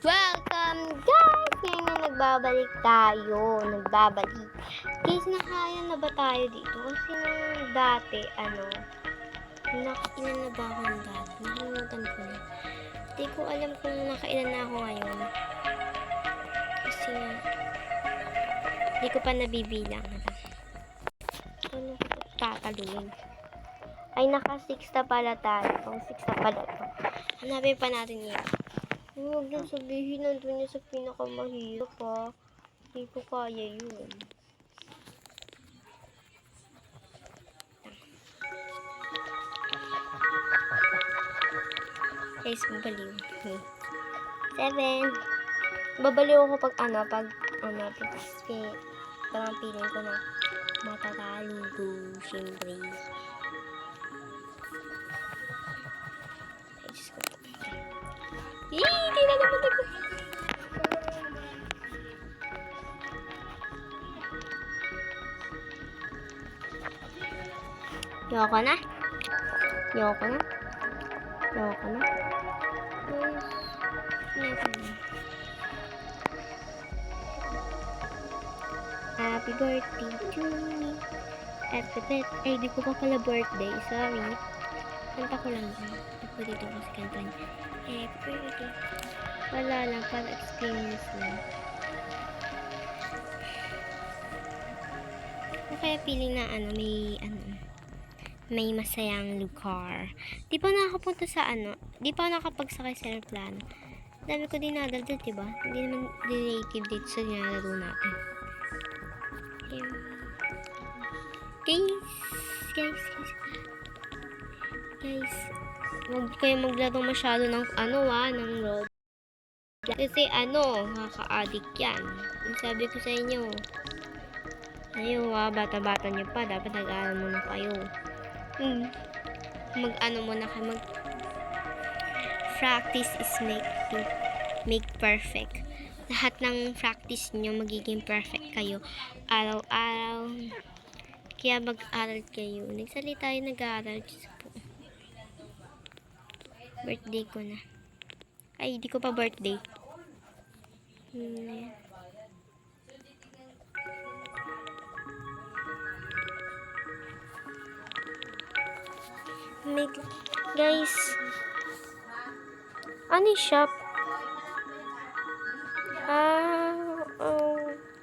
Welcome guys! Ngayon na nagbabalik tayo. Guys, nakaya na ba tayo dito? Kasi nung dati, nakailan na ba ako ng dati? Nakalimutan ko na. Hindi ko alam kung nakailan na ako ngayon. Kasi hindi ko pa nabibilang. Ano ko tataluin? Ay, naka 6 na pala tayo. Kung 6 na pala ito. Hanapin pa natin yun. Huwag nang sabihin nandun niya sa pinakamahirap pa. Hindi ko kaya yun. Guys, babaliw. 7. Babaliw ako pag parang feeling ko na matatalo ko, syempre. Ay, Diyos ko po. Hindi na naman ako. Yoko na. Happy birthday to me. Happy birthday. Di ko pa pala birthday. Sorry. Kanta ko lang yun. Ako dito kasi kanta niya. Happy birthday. Wala lang. Para experience lang. Kaya feeling na may masayang lugar. Di pa nakapunta sa di pa nakapagsakay sa aeroplano. Dami ko din nadaldal, diba? Hindi naman relative dito sa nilalaro natin. Guys, huwag kayo maglaro masyado ng ng road. Kasi kaka-addict yan. Yung sabi ko sa inyo. Bata-bata nyo pa. Dapat nag-aaral muna kayo. Muna kayo. Practice is make perfect. Lahat ng practice nyo, magiging perfect kayo. Araw-araw. Kaya mag-aral kayo. Nagsalita tayo nag-aaral. Birthday ko na. Ay, di ko pa birthday. Guys, ano yung shop?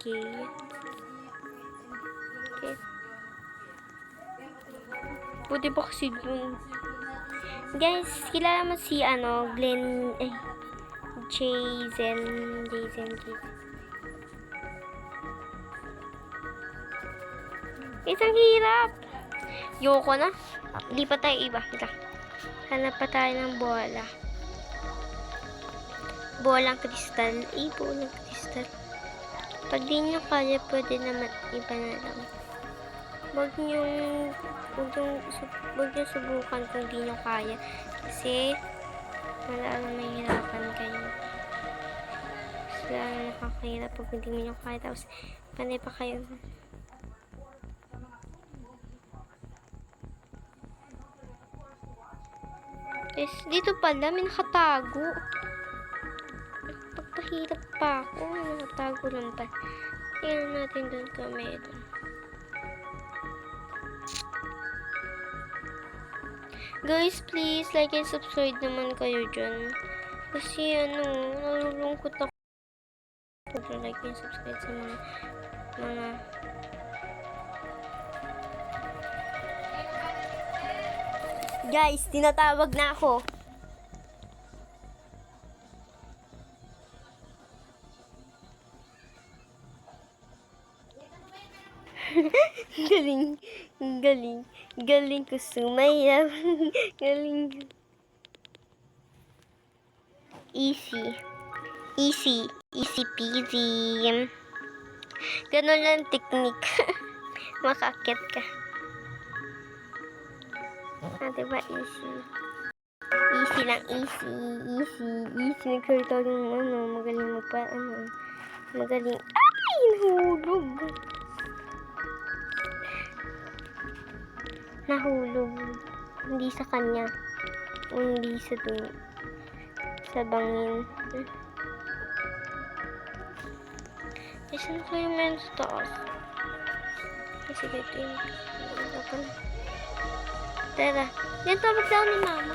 Okay. Buti ba kasi dun? Guys, kilala mo si Glenn, Jason. Isang hirap. Yoko na. Hindi pa tayo iba. Hanap pa tayo ng bola. Bolang kristal. Bolang kristal. Pag di nyo kaya, pwede naman iba na lang. Huwag nyo subukan kung di nyo kaya. Kasi, malalang mahirapan kayo. Kasi nakakahirap pag hindi nyo kaya. Tapos, panay pa kayo. Guys, dito pala, may nakatago. Pagpahirap pa ako. Nakatago lang pa. Tingnan natin doon kami. Guys, please, like and subscribe naman kayo dyan. Kasi, nalulungkot ako. Like and subscribe sa mga Guys, tinatawag na ako. Galing ko sumayaw. Galing. Easy peasy. Ganun lang technique. Makakit ka. Diba easy? Easy lang, easy. Nagsalita ng magaling magaling. Ay, nahulog. Hindi sa kanya. Hindi sa bangin. Saan kayo meron sa taas? Kasi dito yung... Ito pala. Tara. Yan, tawag daw ni mama.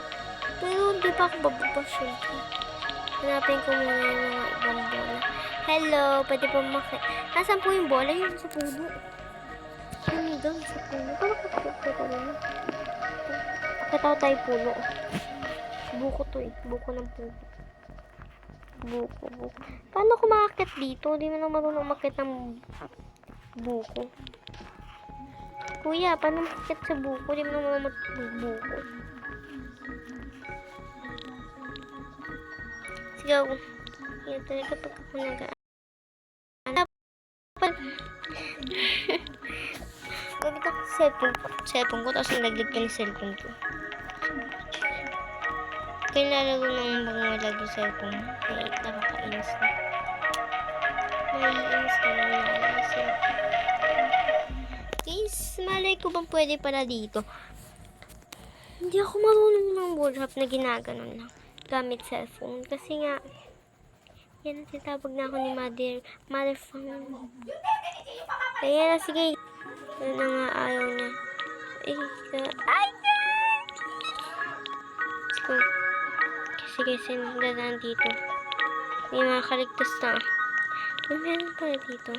Pero hindi pa ako bababa, syempre. Hanapin ko muna yung mga ibang bola. Hello, pwede po Nasaan po yung bola? Yung sa puno. Yung doon sa puno. Bakit ko rin? Pakitaw tayo puno. Buko to eh. Buko ng puno. Buko. Paano ako makakit dito? Hindi mo na marunong makit ng buko. Kuya, paano makakit sa buko? Hindi mo na marunong makit ng buko. Sige ako. Yan talaga pag ako gamit ako sa cellphone ko. Tapos nilaglag pa yung cellphone ko. Kailangan ko nang magmalag yung cellphone. Ay, nakakainis na. Maiinis na lang. Guys, malay ko bang pwede pala dito? Hindi ako marunong ng wallhap na ginaganon lang. Gamit cellphone. Kasi nga, yan ang tinatawag na ako ni mother phone. Kaya na, sige. Yan na nga, ayaw niya. Ay! Sige, sinadaan dito. Hindi makakaligtas na. May meron pala dito.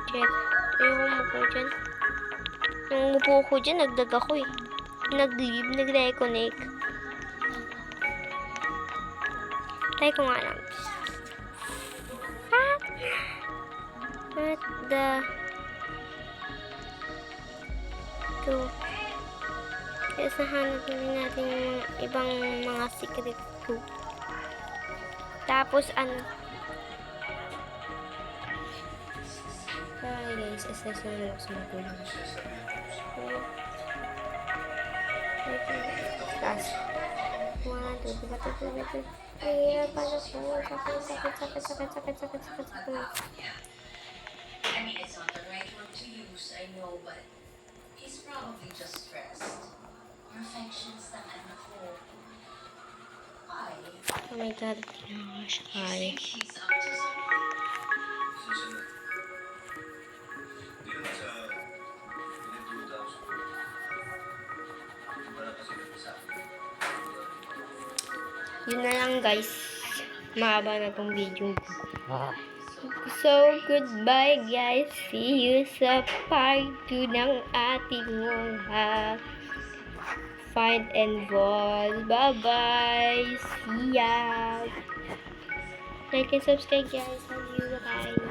Check. Ayoko umupo dyan. Nung umupo ko dyan, nagdag ako eh. Nag-leave, nag-reconnect. Try ko nga lang. What the... Go. Kaya sahanap natin yung ibang mga secret ko. Tapos ano? Hi guys, assess na lang sa mga gulo. Taas. 1, 2, 3, 4, 5, 6, 7, 8. Ay, paano po? Sakit. I mean, it's not the right word to use, I know, but he's probably just stressed. Perfections ng anak ko. Why? Oh my god, gosh, hi. He's up to something. Susunod. Hindi naman sa pinagduda ko sa kanya. Wala kasi sa akin. Yun na lang guys. Mahaba na tong video. So, goodbye guys. See you sa part 2 ng ating mga find and ball. Bye-bye. See ya. Like and subscribe guys. Love you. Bye-bye.